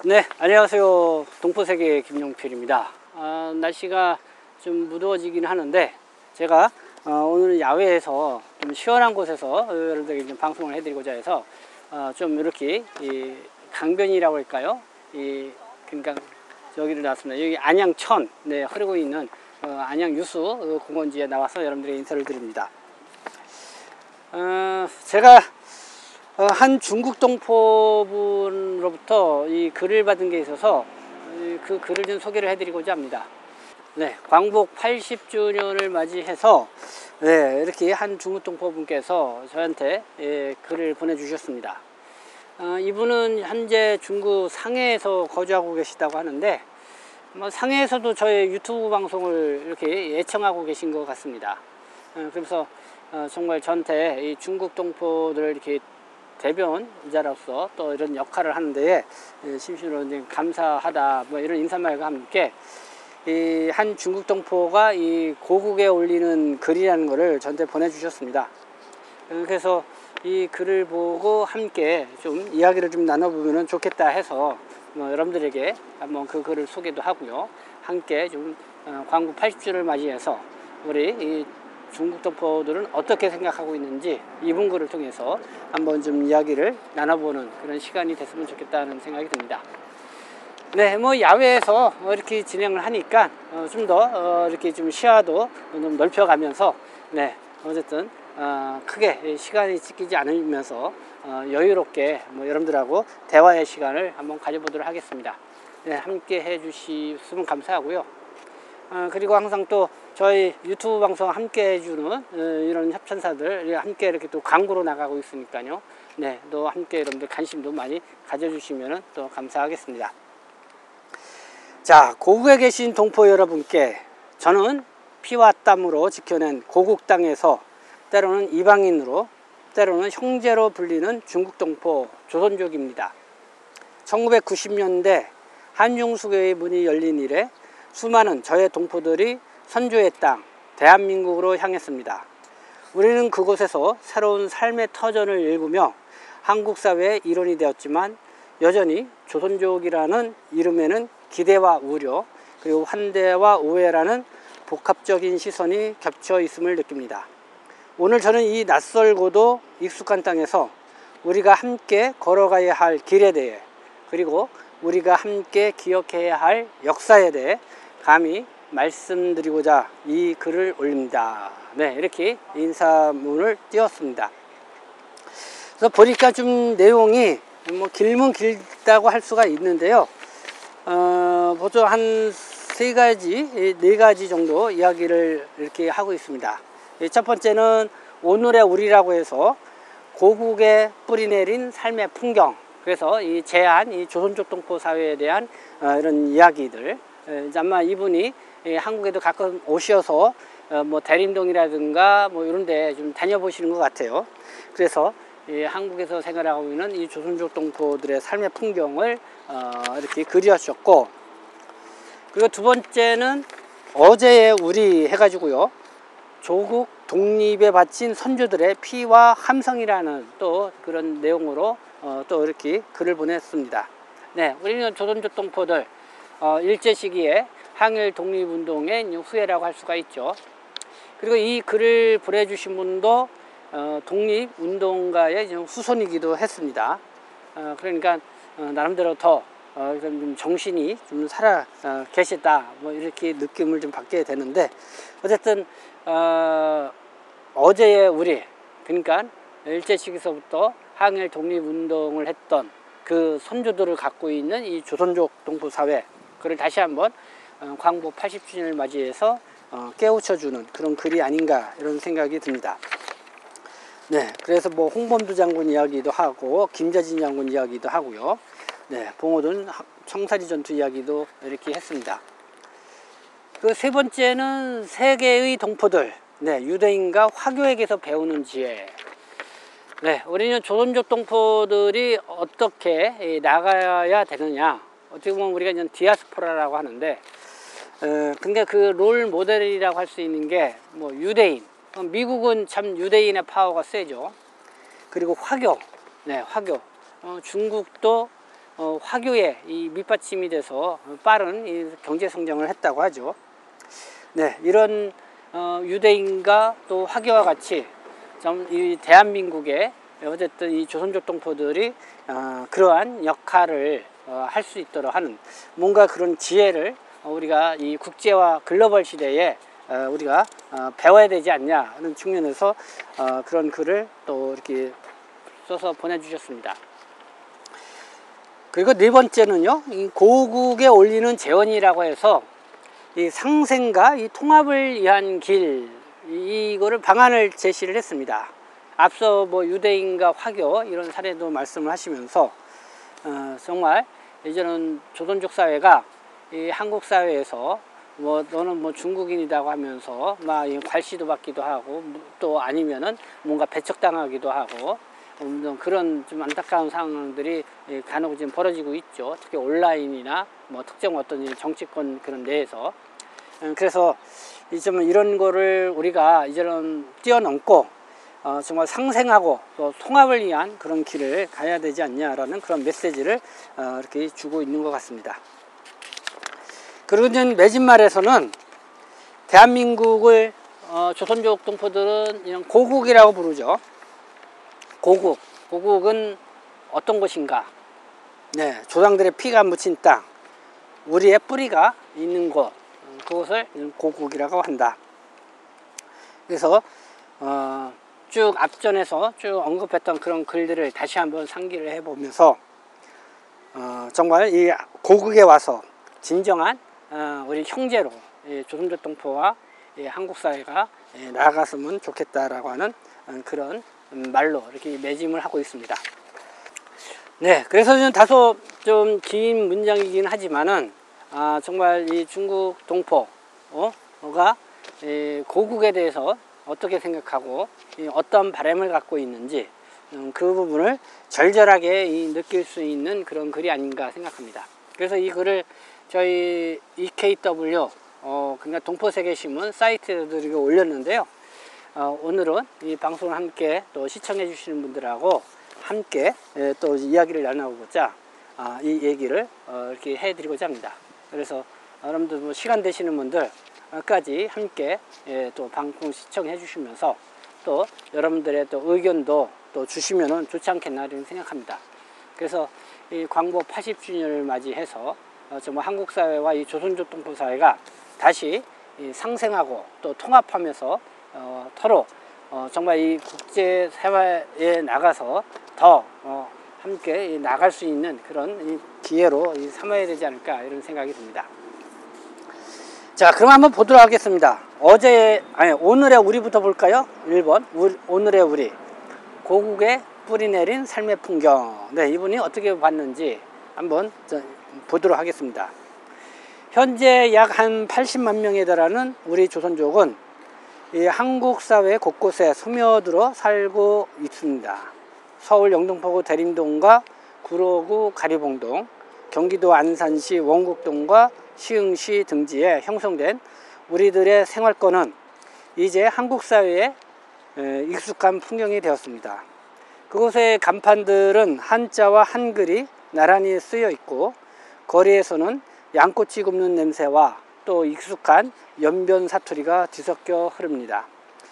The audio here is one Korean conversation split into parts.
네, 안녕하세요. 동포세계 김용필입니다. 날씨가 좀 무더워지긴 하는데 제가 오늘 야외에서 좀 시원한 곳에서 여러분들에게 좀 방송을 해드리고자 해서 좀 이렇게 이 강변이라고 할까요? 그러니까 여기를 나왔습니다. 여기 안양천, 네, 흐르고 있는 안양유수 공원지에 나와서 여러분들에게 인사를 드립니다. 제가 한 중국 동포분으로부터 이 글을 받은 게 있어서 그 글을 좀 소개를 해드리고자 합니다. 네, 광복 80주년을 맞이해서 네, 이렇게 한 중국 동포분께서 저한테 글을 보내주셨습니다. 이분은 현재 중국 상해에서 거주하고 계시다고 하는데 상해에서도 저의 유튜브 방송을 이렇게 애청하고 계신 것 같습니다. 그래서 정말 저한테 이 중국 동포들을 이렇게 대변자로서 또 이런 역할을 하는데 심심으로 감사하다 뭐 이런 인사말과 함께 이 한 중국 동포가 이 고국에 올리는 글이라는 것을 저한테 보내주셨습니다. 그래서 이 글을 보고 함께 좀 이야기를 좀 나눠보면 좋겠다 해서 여러분들에게 한번 그 글을 소개도 하고요. 함께 좀 광복 80주를 맞이해서 우리 이 중국 동포들은 어떻게 생각하고 있는지 이분 글을 통해서 한번 좀 이야기를 나눠보는 그런 시간이 됐으면 좋겠다는 생각이 듭니다. 네, 야외에서 이렇게 진행을 하니까 좀 더 이렇게 좀 시야도 좀 넓혀가면서 네, 어쨌든 크게 시간이 찢기지 않으면서 여유롭게 여러분들하고 대화의 시간을 한번 가져보도록 하겠습니다. 네, 함께 해주시면 감사하고요. 그리고 항상 또 저희 유튜브 방송 함께 해주는 이런 협찬사들 함께 이렇게 또 광고로 나가고 있으니까요. 네, 또 함께 여러분들 관심도 많이 가져주시면 또 감사하겠습니다. 자, 고국에 계신 동포 여러분께 저는 피와 땀으로 지켜낸 고국 땅에서 때로는 이방인으로 때로는 형제로 불리는 중국 동포 조선족입니다. 1990년대 한중수교의 문이 열린 이래 수많은 저의 동포들이 선조의 땅 대한민국으로 향했습니다. 우리는 그곳에서 새로운 삶의 터전을 일구며 한국 사회의 일원이 되었지만 여전히 조선족이라는 이름에는 기대와 우려 그리고 환대와 오해라는 복합적인 시선이 겹쳐 있음을 느낍니다. 오늘 저는 이 낯설고도 익숙한 땅에서 우리가 함께 걸어가야 할 길에 대해 그리고 우리가 함께 기억해야 할 역사에 대해 감히 말씀드리고자 이 글을 올립니다. 네, 이렇게 인사문을 띄웠습니다. 그래서 보니까 좀 내용이 길면 길다고 할 수가 있는데요. 보통 한 세 가지, 네 가지 정도 이야기를 이렇게 하고 있습니다. 첫 번째는 오늘의 우리라고 해서 고국에 뿌리내린 삶의 풍경, 그래서 이 제한, 이 조선족 동포 사회에 대한 이런 이야기들. 아마 이분이 한국에도 가끔 오셔서 대림동이라든가 이런 데 좀 다녀보시는 것 같아요. 그래서 한국에서 생활하고 있는 이 조선족 동포들의 삶의 풍경을 이렇게 그리셨고, 그리고 두 번째는 어제의 우리 해가지고요, 조국 독립에 바친 선조들의 피와 함성이라는 또 그런 내용으로 또 이렇게 글을 보냈습니다. 네, 우리는 조선족 동포들 일제 시기에 항일 독립운동의 후예라고 할 수가 있죠. 그리고 이 글을 보내주신 분도 독립운동가의 후손이기도 했습니다. 그러니까 나름대로 더 좀 정신이 좀 살아 계시다 이렇게 느낌을 좀 받게 되는데, 어쨌든 어제의 우리, 그러니까 일제 시기서부터 항일 독립운동을 했던 그 선조들을 갖고 있는 이 조선족 동포 사회, 그를 다시 한번 광복 80주년을 맞이해서 깨우쳐주는 그런 글이 아닌가 이런 생각이 듭니다. 네, 그래서 홍범도 장군 이야기도 하고 김자진 장군 이야기도 하고요. 네, 봉오동 청사리 전투 이야기도 이렇게 했습니다. 그 세 번째는 세계의 동포들, 네, 유대인과 화교에게서 배우는 지혜. 네, 우리는 조선족 동포들이 어떻게 나가야 되느냐. 어떻게 보면 우리가 이제 디아스포라라고 하는데, 근데 그 롤 모델이라고 할 수 있는 게 유대인. 미국은 참 유대인의 파워가 세죠. 그리고 화교, 네, 화교. 중국도 화교의 이 밑받침이 돼서 빠른 이 경제 성장을 했다고 하죠. 네, 이런 유대인과 또 화교와 같이 이 대한민국의 어쨌든 이 조선족 동포들이 그러한 역할을 할 수 있도록 하는 뭔가 그런 지혜를 우리가 이 국제화 글로벌 시대에 우리가 배워야 되지 않냐 하는 측면에서 그런 글을 또 이렇게 써서 보내주셨습니다. 그리고 네 번째는요, 이 고국에 올리는 재원이라고 해서 이 상생과 이 통합을 위한 길, 이거를 방안을 제시를 했습니다. 앞서 뭐 유대인과 화교 이런 사례도 말씀을 하시면서 정말 이제는 조선족 사회가 이 한국 사회에서 뭐 너는 뭐 중국인이라고 하면서 막 괄시도 받기도 하고 또 아니면은 뭔가 배척당하기도 하고 그런 좀 안타까운 상황들이 간혹 지금 벌어지고 있죠. 특히 온라인이나 뭐 특정 어떤 정치권 그런 내에서. 그래서 이제는 이런 거를 우리가 이제는 뛰어넘고 정말 상생하고 또 통합을 위한 그런 길을 가야 되지 않냐라는 그런 메시지를 이렇게 주고 있는 것 같습니다. 그리고 이제 매진말에서는 대한민국을 조선족 동포들은 이런 고국이라고 부르죠. 고국은 어떤 곳인가? 네, 조상들의 피가 묻힌 땅, 우리의 뿌리가 있는 곳, 그것을 고국이라고 한다. 그래서 쭉 앞전에서 쭉 언급했던 그런 글들을 다시 한번 상기를 해보면서 정말 이 고국에 와서 진정한 우리 형제로 조선족 동포와 한국 사회가 나아갔으면 좋겠다라고 하는 그런 말로 이렇게 매짐을 하고 있습니다. 네, 그래서 좀 다소 좀 긴 문장이긴 하지만은 정말 이 중국 동포가 고국에 대해서 어떻게 생각하고 어떤 바람을 갖고 있는지 그 부분을 절절하게 느낄 수 있는 그런 글이 아닌가 생각합니다. 그래서 이 글을 저희 EKW 그러니까 동포세계신문 사이트에 올렸는데요. 오늘은 이 방송을 함께 또 시청해 주시는 분들하고 함께 또 이야기를 나눠보자 이 얘기를 이렇게 해드리고자 합니다. 그래서 여러분들 뭐 시간 되시는 분들까지 함께 또 방송 시청해 주시면서 또 여러분들의 또 의견도 또 주시면은 좋지 않겠나 이런 생각합니다. 그래서 이 광복 80주년을 맞이해서 정말 한국 사회와 이 조선족 동포 사회가 다시 상생하고 또 통합하면서 서로 정말 이 국제 사회에 나가서 더 함께 나갈 수 있는 그런 기회로 삼아야 되지 않을까 이런 생각이 듭니다. 자, 그럼 한번 보도록 하겠습니다. 오늘의 우리부터 볼까요? 1번 오늘의 우리, 고국에 뿌리 내린 삶의 풍경. 네, 이분이 어떻게 봤는지 한번 보도록 하겠습니다. 현재 약 한 80만 명에 달하는 우리 조선족은 이 한국 사회 곳곳에 스며들어 살고 있습니다. 서울 영등포구 대림동과 구로구 가리봉동, 경기도 안산시 원곡동과 시흥시 등지에 형성된 우리들의 생활권은 이제 한국 사회에 익숙한 풍경이 되었습니다. 그곳의 간판들은 한자와 한글이 나란히 쓰여 있고 거리에서는 양꼬치 굽는 냄새와 또 익숙한 연변 사투리가 뒤섞여 흐릅니다.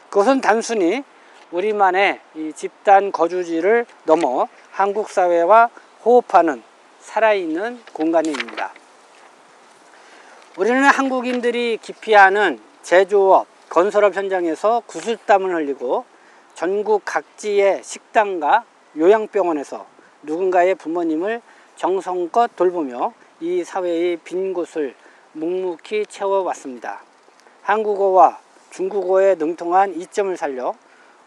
그것은 단순히 우리만의 이 집단 거주지를 넘어 한국 사회와 호흡하는 살아있는 공간입니다. 우리는 한국인들이 기피하는 제조업, 건설업 현장에서 구슬땀을 흘리고 전국 각지의 식당과 요양병원에서 누군가의 부모님을 정성껏 돌보며 이 사회의 빈 곳을 묵묵히 채워왔습니다. 한국어와 중국어에 능통한 이점을 살려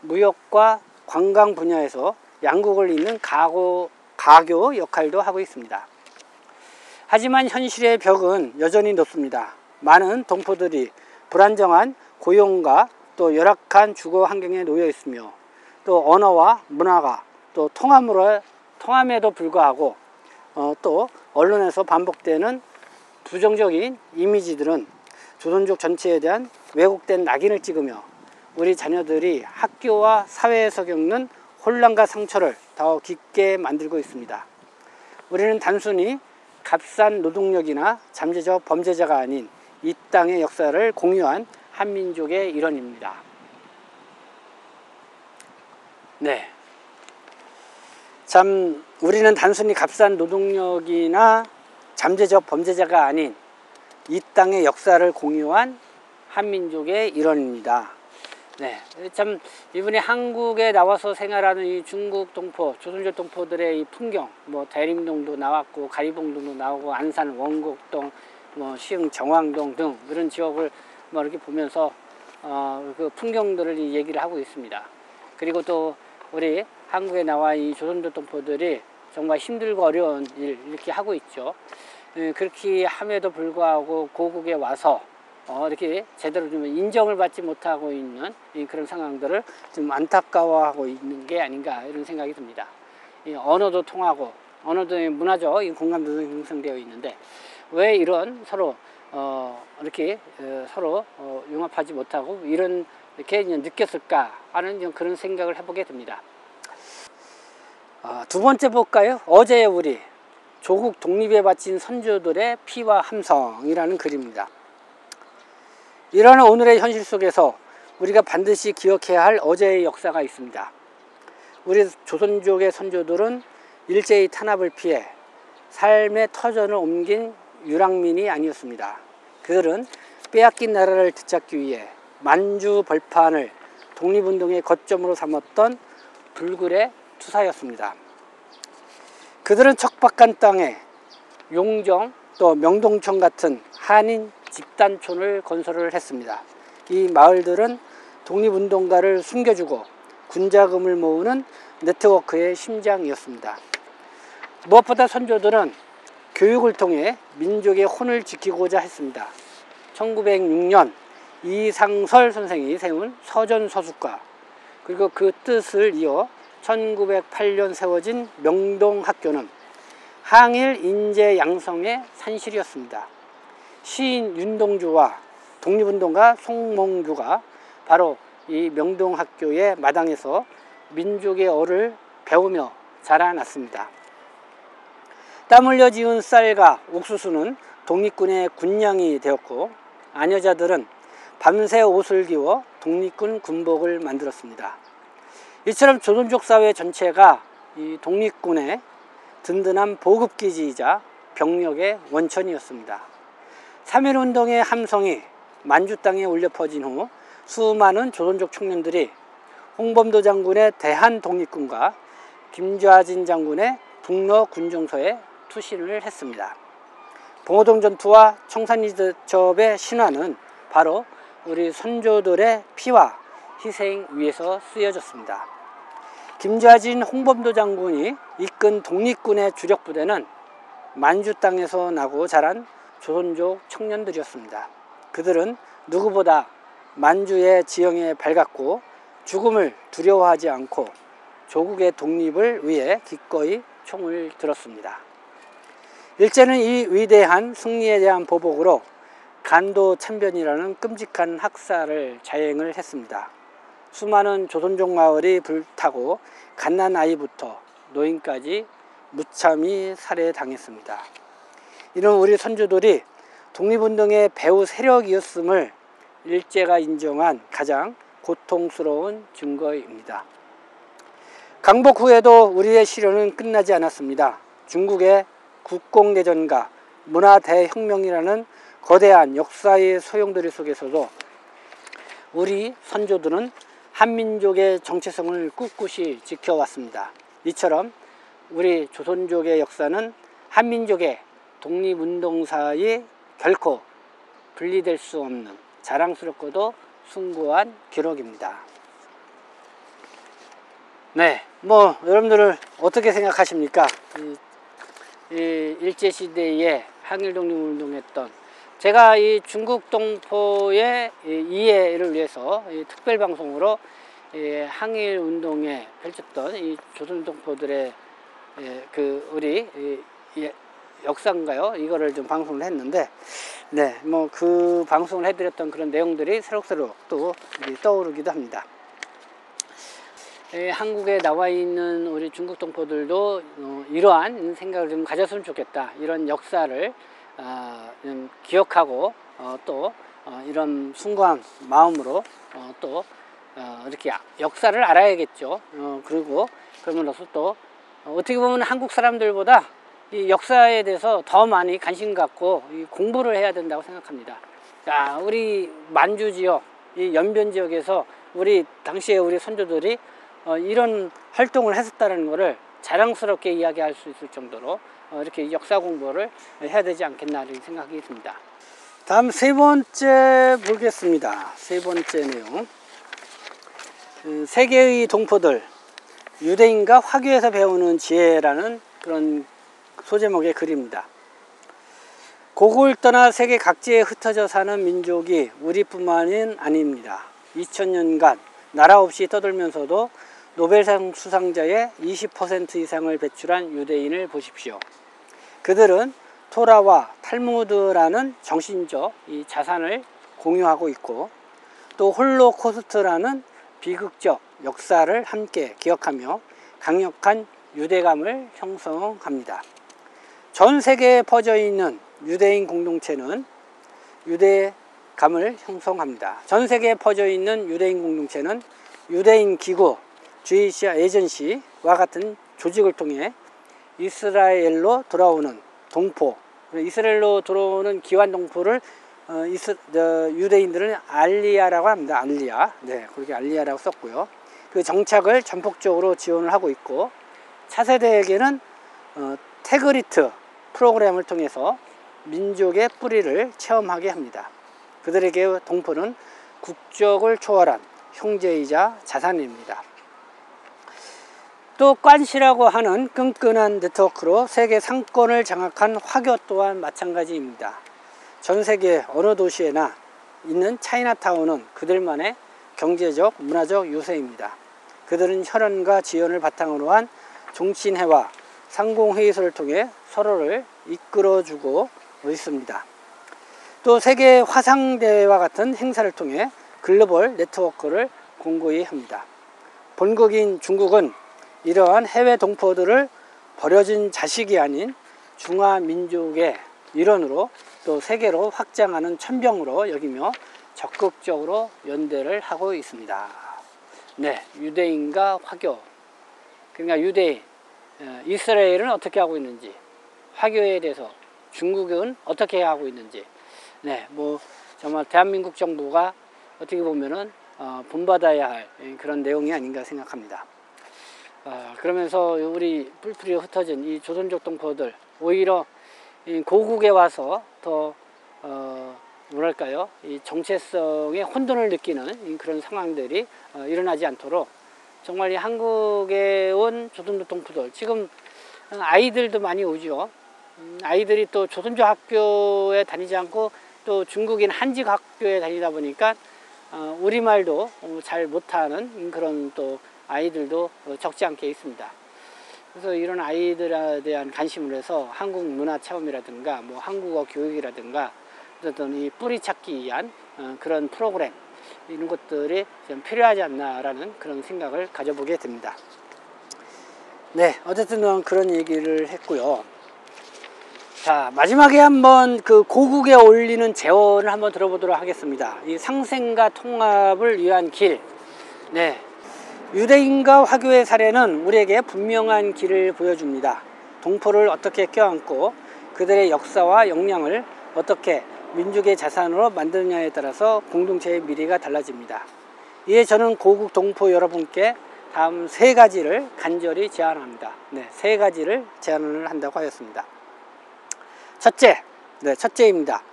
무역과 관광 분야에서 양국을 잇는 가교 역할도 하고 있습니다. 하지만 현실의 벽은 여전히 높습니다. 많은 동포들이 불안정한 고용과 또 열악한 주거 환경에 놓여 있으며 또 언어와 문화가 또 통함에도 불구하고 또 언론에서 반복되는 부정적인 이미지들은 조선족 전체에 대한 왜곡된 낙인을 찍으며 우리 자녀들이 학교와 사회에서 겪는 혼란과 상처를 더 깊게 만들고 있습니다. 우리는 단순히 값싼 노동력이나 잠재적 범죄자가 아닌 이 땅의 역사를 공유한 한민족의 일원입니다. 네. 참, 우리는 단순히 값싼 노동력이나 잠재적 범죄자가 아닌 이 땅의 역사를 공유한 한민족의 일원입니다. 네, 참 이번에 한국에 나와서 생활하는 이 중국 동포, 조선족 동포들의 이 풍경, 뭐 대림동도 나왔고 가리봉동도 나오고 안산 원곡동, 뭐 시흥 정왕동 등 이런 지역을 뭐 이렇게 보면서 그 풍경들을 얘기를 하고 있습니다. 그리고 또 우리 한국에 나와 이 조선족 동포들이 정말 힘들고 어려운 일 이렇게 하고 있죠. 그렇게 함에도 불구하고 고국에 와서 이렇게 제대로 좀 인정을 받지 못하고 있는 그런 상황들을 좀 안타까워하고 있는 게 아닌가 이런 생각이 듭니다. 언어도 통하고 언어도 문화적 공감도 형성되어 있는데 왜 이런 서로 이렇게 서로 융합하지 못하고 이렇게 느꼈을까 하는 그런 생각을 해보게 됩니다. 두 번째 볼까요? 어제의 우리 조국 독립에 바친 선조들의 피와 함성이라는 글입니다. 이러한 오늘의 현실 속에서 우리가 반드시 기억해야 할 어제의 역사가 있습니다. 우리 조선족의 선조들은 일제히 탄압을 피해 삶의 터전을 옮긴 유랑민이 아니었습니다. 그들은 빼앗긴 나라를 되찾기 위해 만주 벌판을 독립운동의 거점으로 삼았던 불굴의 투사였습니다. 그들은 척박한 땅에 용정 또 명동천 같은 한인 집단촌을 건설을 했습니다. 이 마을들은 독립운동가를 숨겨주고 군자금을 모으는 네트워크의 심장이었습니다. 무엇보다 선조들은 교육을 통해 민족의 혼을 지키고자 했습니다. 1906년 이상설 선생이 세운 서전서숙과 그리고 그 뜻을 이어 1908년 세워진 명동학교는 항일 인재 양성의 산실이었습니다. 시인 윤동주와 독립운동가 송몽규가 바로 이 명동학교의 마당에서 민족의 어를 배우며 자라났습니다. 땀 흘려 지은 쌀과 옥수수는 독립군의 군량이 되었고 아녀자들은 밤새 옷을 기워 독립군 군복을 만들었습니다. 이처럼 조선족 사회 전체가 이 독립군의 든든한 보급기지이자 병력의 원천이었습니다. 3.1운동의 함성이 만주 땅에 울려 퍼진 후 수많은 조선족 청년들이 홍범도 장군의 대한독립군과 김좌진 장군의 북러군정서에 투신을 했습니다. 봉오동 전투와 청산리대첩의 신화는 바로 우리 선조들의 피와 희생 위에서 쓰여졌습니다. 김좌진 홍범도 장군이 이끈 독립군의 주력 부대는 만주 땅에서 나고 자란 조선족 청년들이었습니다. 그들은 누구보다 만주의 지형에 밝았고 죽음을 두려워하지 않고 조국의 독립을 위해 기꺼이 총을 들었습니다. 일제는 이 위대한 승리에 대한 보복으로 간도참변이라는 끔찍한 학살을 자행을 했습니다. 수많은 조선족 마을이 불타고 갓난아이부터 노인까지 무참히 살해당했습니다. 이는 우리 선조들이 독립운동의 배후 세력이었음을 일제가 인정한 가장 고통스러운 증거입니다. 강복 후에도 우리의 시련은 끝나지 않았습니다. 중국의 국공대전과 문화대혁명이라는 거대한 역사의 소용돌이 속에서도 우리 선조들은 한민족의 정체성을 꿋꿋이 지켜왔습니다. 이처럼 우리 조선족의 역사는 한민족의 독립운동사에 결코 분리될 수 없는 자랑스럽고도 숭고한 기록입니다. 네, 뭐 여러분들은 어떻게 생각하십니까? 이 일제시대에 항일독립운동했던 제가 이 중국 동포의 이해를 위해서 특별방송으로 항일운동에 펼쳤던 이 조선동포들의 우리 역사인가요? 이거를 좀 방송을 했는데, 네, 뭐 그 방송을 해드렸던 그런 내용들이 새록새록 또 떠오르기도 합니다. 한국에 나와 있는 우리 중국 동포들도 이러한 생각을 좀 가졌으면 좋겠다. 이런 역사를 좀 기억하고 또 이런 숭고한 마음으로 또 이렇게 역사를 알아야겠죠. 그리고 그러면서 또 어떻게 보면 한국 사람들보다 이 역사에 대해서 더 많이 관심 갖고 공부를 해야 된다고 생각합니다. 자, 우리 만주 지역, 이 연변 지역에서 우리 당시에 우리 선조들이 이런 활동을 했었다는 것을 자랑스럽게 이야기할 수 있을 정도로 이렇게 역사 공부를 해야 되지 않겠나 이런 생각이 듭니다. 다음 세 번째 보겠습니다. 세 번째 내용. 세계의 동포들, 유대인과 화교에서 배우는 지혜라는 그런 소제목의 글입니다. 고국을 떠나 세계 각지에 흩어져 사는 민족이 우리뿐만은 아닙니다. 2000년간 나라 없이 떠돌면서도 노벨상 수상자의 20% 이상을 배출한 유대인을 보십시오. 그들은 토라와 탈무드라는 정신적 이 자산을 공유하고 있고 또 홀로코스트라는 비극적 역사를 함께 기억하며 강력한 유대감을 형성합니다. 전 세계에 퍼져 있는 유대인 공동체는 유대감을 형성합니다. 전 세계에 퍼져 있는 유대인 공동체는 유대인 기구, 주이시 에이전시와 같은 조직을 통해 이스라엘로 돌아오는 동포, 이스라엘로 들어오는 기환 동포를 유대인들은 알리아라고 합니다. 알리아. 네, 그렇게 알리아라고 썼고요. 그 정착을 전폭적으로 지원을 하고 있고, 차세대에게는 태그리트 프로그램을 통해서 민족의 뿌리를 체험하게 합니다. 그들에게 동포는 국적을 초월한 형제이자 자산입니다. 또 관시라고 하는 끈끈한 네트워크로 세계 상권을 장악한 화교 또한 마찬가지입니다. 전 세계 어느 도시에나 있는 차이나타운은 그들만의 경제적, 문화적 유세입니다. 그들은 혈연과 지연을 바탕으로 한 종친회와 상공회의소를 통해 서로를 이끌어주고 있습니다. 또 세계 화상대회와 같은 행사를 통해 글로벌 네트워크를 공고히 합니다. 본국인 중국은 이러한 해외 동포들을 버려진 자식이 아닌 중화민족의 일원으로 또 세계로 확장하는 천병으로 여기며 적극적으로 연대를 하고 있습니다. 네, 유대인과 화교, 그러니까 유대인, 이스라엘은 어떻게 하고 있는지, 화교에 대해서 중국은 어떻게 하고 있는지, 네, 뭐 정말 대한민국 정부가 어떻게 보면은 본받아야 할 그런 내용이 아닌가 생각합니다. 그러면서 우리 뿔뿔이 흩어진 이 조선족 동포들 오히려 이 고국에 와서 더 뭐랄까요, 이 정체성의 혼돈을 느끼는 그런 상황들이 일어나지 않도록 정말 이 한국에 온 조선족 동포들, 지금 아이들도 많이 오죠. 아이들이 또 조선족 학교에 다니지 않고 또 중국인 한직 학교에 다니다 보니까 우리말도 잘 못하는 그런 또 아이들도 적지 않게 있습니다. 그래서 이런 아이들에 대한 관심을 해서 한국 문화 체험이라든가 뭐 한국어 교육이라든가 어떤 이 뿌리 찾기 위한 그런 프로그램, 이런 것들이 좀 필요하지 않나라는 그런 생각을 가져보게 됩니다. 네, 어쨌든 그런 얘기를 했고요. 자, 마지막에 한번 그 고국에 올리는 제언을 한번 들어보도록 하겠습니다. 이 상생과 통합을 위한 길. 네, 유대인과 화교의 사례는 우리에게 분명한 길을 보여줍니다. 동포를 어떻게 껴안고 그들의 역사와 역량을 어떻게 민족의 자산으로 만드느냐에 따라서 공동체의 미래가 달라집니다. 이에 저는 고국 동포 여러분께 다음 세 가지를 간절히 제안합니다. 네, 세 가지를 제안을 한다고 하였습니다. 첫째입니다.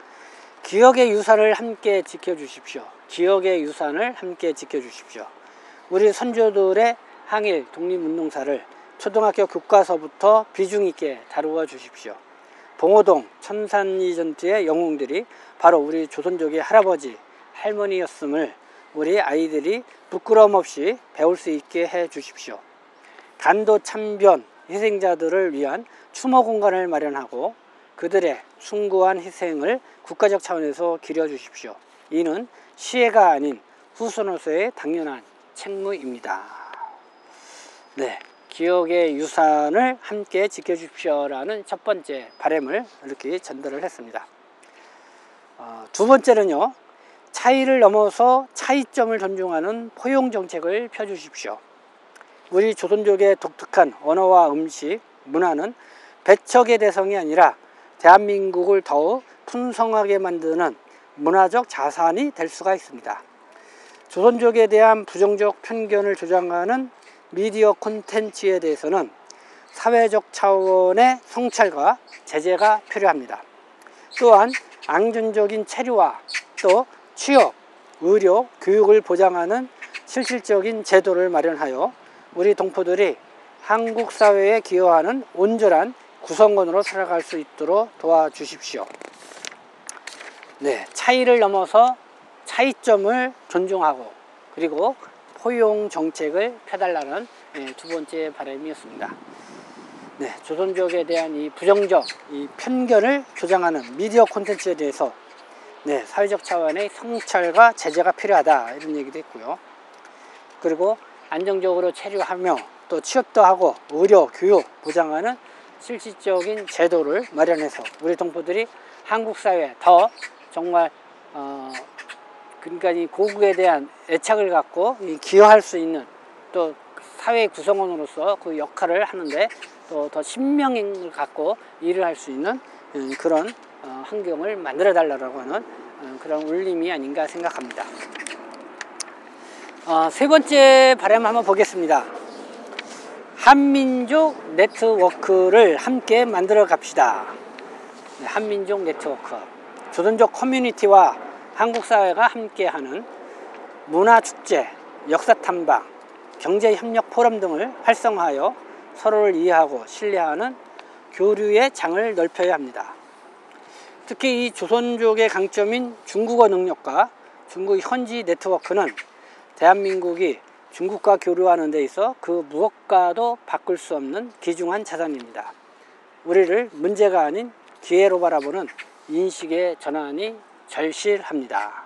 기억의 유산을 함께 지켜주십시오. 기억의 유산을 함께 지켜주십시오. 우리 선조들의 항일 독립운동사를 초등학교 교과서부터 비중 있게 다루어 주십시오. 봉오동 천산리 전투의 영웅들이 바로 우리 조선족의 할아버지, 할머니였음을 우리 아이들이 부끄러움 없이 배울 수 있게 해 주십시오. 간도 참변 희생자들을 위한 추모 공간을 마련하고 그들의 숭고한 희생을 국가적 차원에서 기려 주십시오. 이는 시혜가 아닌 후손으로서의 당연한 책무입니다. 네, 기억의 유산을 함께 지켜주십시오라는 첫 번째 바람을 이렇게 전달을 했습니다. 두 번째는요, 차이를 넘어서 차이점을 존중하는 포용 정책을 펴주십시오. 우리 조선족의 독특한 언어와 음식, 문화는 배척의 대상이 아니라 대한민국을 더욱 풍성하게 만드는 문화적 자산이 될 수가 있습니다. 조선족에 대한 부정적 편견을 조장하는 미디어 콘텐츠에 대해서는 사회적 차원의 성찰과 제재가 필요합니다. 또한 안전적인 체류와 또 취업, 의료, 교육을 보장하는 실질적인 제도를 마련하여 우리 동포들이 한국 사회에 기여하는 온전한 구성원으로 살아갈 수 있도록 도와주십시오. 네, 차이를 넘어서 차이점을 존중하고 그리고 포용 정책을 펴달라는 두 번째 바람이었습니다. 네, 조선족에 대한 이 부정적 이 편견을 조장하는 미디어 콘텐츠에 대해서 네, 사회적 차원의 성찰과 제재가 필요하다 이런 얘기도 했고요. 그리고 안정적으로 체류하며 또 취업도 하고 의료, 교육 보장하는 실질적인 제도를 마련해서 우리 동포들이 한국 사회에 더 정말 그러니까 이 고국에 대한 애착을 갖고 기여할 수 있는 또 사회 구성원으로서 그 역할을 하는데 또 더 신명을 갖고 일을 할 수 있는 그런 환경을 만들어 달라고 하는 그런 울림이 아닌가 생각합니다. 세 번째 바람 한번 보겠습니다. 한민족 네트워크를 함께 만들어 갑시다. 네, 한민족 네트워크, 조선족 커뮤니티와 한국 사회가 함께하는 문화축제, 역사탐방, 경제협력 포럼 등을 활성화하여 서로를 이해하고 신뢰하는 교류의 장을 넓혀야 합니다. 특히 이 조선족의 강점인 중국어 능력과 중국 현지 네트워크는 대한민국이 중국과 교류하는 데 있어 그 무엇과도 바꿀 수 없는 귀중한 자산입니다. 우리를 문제가 아닌 기회로 바라보는 인식의 전환이 절실합니다.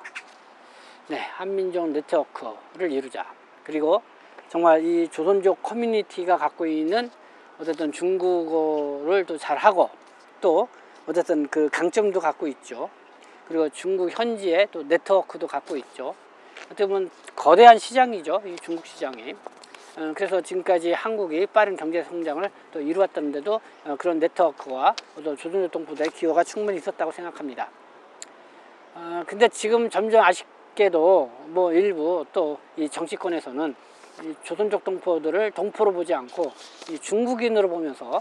네, 한민족 네트워크를 이루자. 그리고 정말 이 조선족 커뮤니티가 갖고 있는 어쨌든 중국어를 또 잘하고 또 어쨌든 그 강점도 갖고 있죠. 그리고 중국 현지의 또 네트워크도 갖고 있죠. 어떻게 보면 거대한 시장이죠, 이 중국 시장이. 그래서 지금까지 한국이 빠른 경제 성장을 또 이루었던데도 그런 네트워크와 또 조선족 동포들의 기여가 충분히 있었다고 생각합니다. 근데 지금 점점 아쉽게도 뭐 일부 또 이 정치권에서는 이 조선족 동포들을 동포로 보지 않고 이 중국인으로 보면서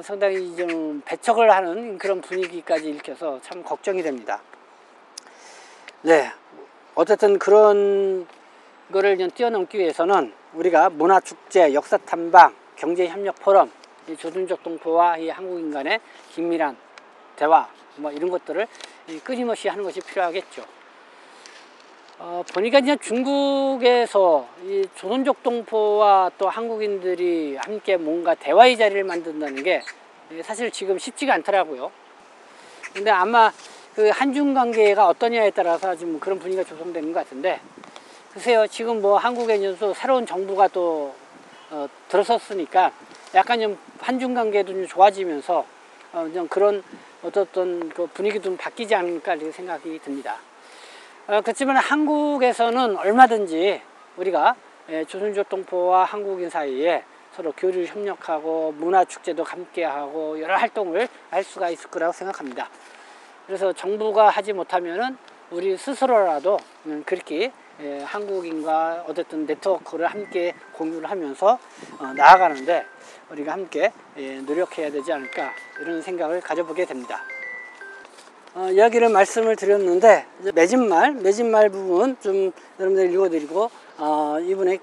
상당히 좀 배척을 하는 그런 분위기까지 일으켜서 참 걱정이 됩니다. 네, 어쨌든 그런 거를 좀 뛰어넘기 위해서는 우리가 문화축제, 역사탐방, 경제협력 포럼, 이 조선족 동포와 이 한국인 간의 긴밀한 대화 뭐 이런 것들을 끊임없이 하는 것이 필요하겠죠. 보니까 이제 중국에서 이 조선족 동포와 또 한국인들이 함께 뭔가 대화의 자리를 만든다는 게 사실 지금 쉽지가 않더라고요. 근데 아마 그 한중 관계가 어떠냐에 따라서 지금 그런 분위기가 조성되는 것 같은데, 글쎄요, 지금 뭐 한국에 이제 또 새로운 정부가 또 들어섰으니까 약간 좀 한중 관계도 좀 좋아지면서 좀 그런 어떤 그 분위기도 좀 바뀌지 않을까 이렇게 생각이 듭니다. 그렇지만 한국에서는 얼마든지 우리가 조선족 동포와 한국인 사이에 서로 교류 협력하고 문화축제도 함께하고 여러 활동을 할 수가 있을 거라고 생각합니다. 그래서 정부가 하지 못하면은 우리 스스로라도 그렇게 한국인과 어쨌든 네트워크를 함께 공유를 하면서 나아가는데 우리가 함께 노력해야 되지 않을까 이런 생각을 가져보게 됩니다. 이야기를 말씀을 드렸는데 매진말 부분 좀 여러분들 읽어드리고 이분의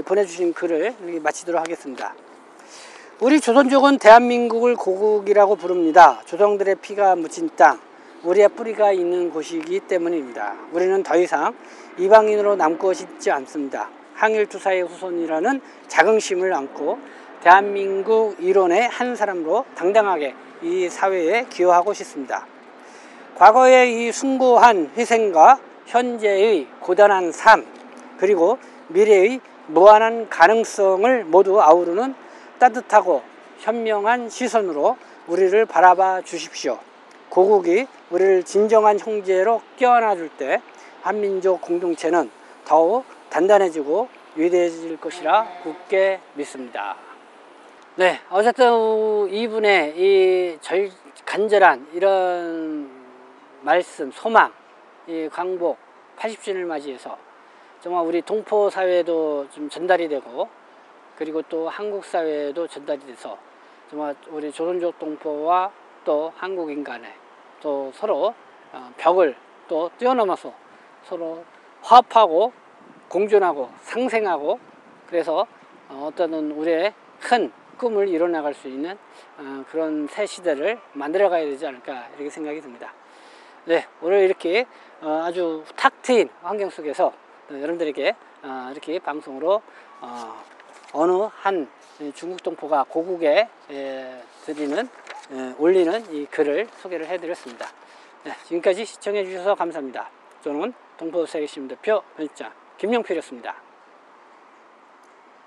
보내주신 글을 마치도록 하겠습니다. 우리 조선족은 대한민국을 고국이라고 부릅니다. 조상들의 피가 묻힌 땅, 우리의 뿌리가 있는 곳이기 때문입니다. 우리는 더 이상 이방인으로 남고 싶지 않습니다. 항일투사의 후손이라는 자긍심을 안고 대한민국 일원의 한 사람으로 당당하게 이 사회에 기여하고 싶습니다. 과거의 이 숭고한 희생과 현재의 고단한 삶, 그리고 미래의 무한한 가능성을 모두 아우르는 따뜻하고 현명한 시선으로 우리를 바라봐 주십시오. 고국이 우리를 진정한 형제로 껴안아 줄 때 한민족 공동체는 더욱 단단해지고 위대해질 것이라 굳게 믿습니다. 네, 어쨌든 이분의 이 간절한 이런 말씀, 소망, 이 광복 80주년을 맞이해서 정말 우리 동포 사회에도 좀 전달이 되고, 그리고 또 한국 사회에도 전달이 돼서 정말 우리 조선족 동포와 또 한국인 간에 또 서로 벽을 또 뛰어넘어서 서로 화합하고 공존하고 상생하고, 그래서 어떤 우리의 큰 꿈을 이뤄나갈 수 있는 그런 새 시대를 만들어 가야 되지 않을까, 이렇게 생각이 듭니다. 네, 오늘 이렇게 아주 탁 트인 환경 속에서 여러분들에게 이렇게 방송으로 어느 한 중국 동포가 고국에 올리는 이 글을 소개를 해드렸습니다. 네, 지금까지 시청해 주셔서 감사합니다. 저는 동포 세계시민 대표 편집장 김용필이었습니다.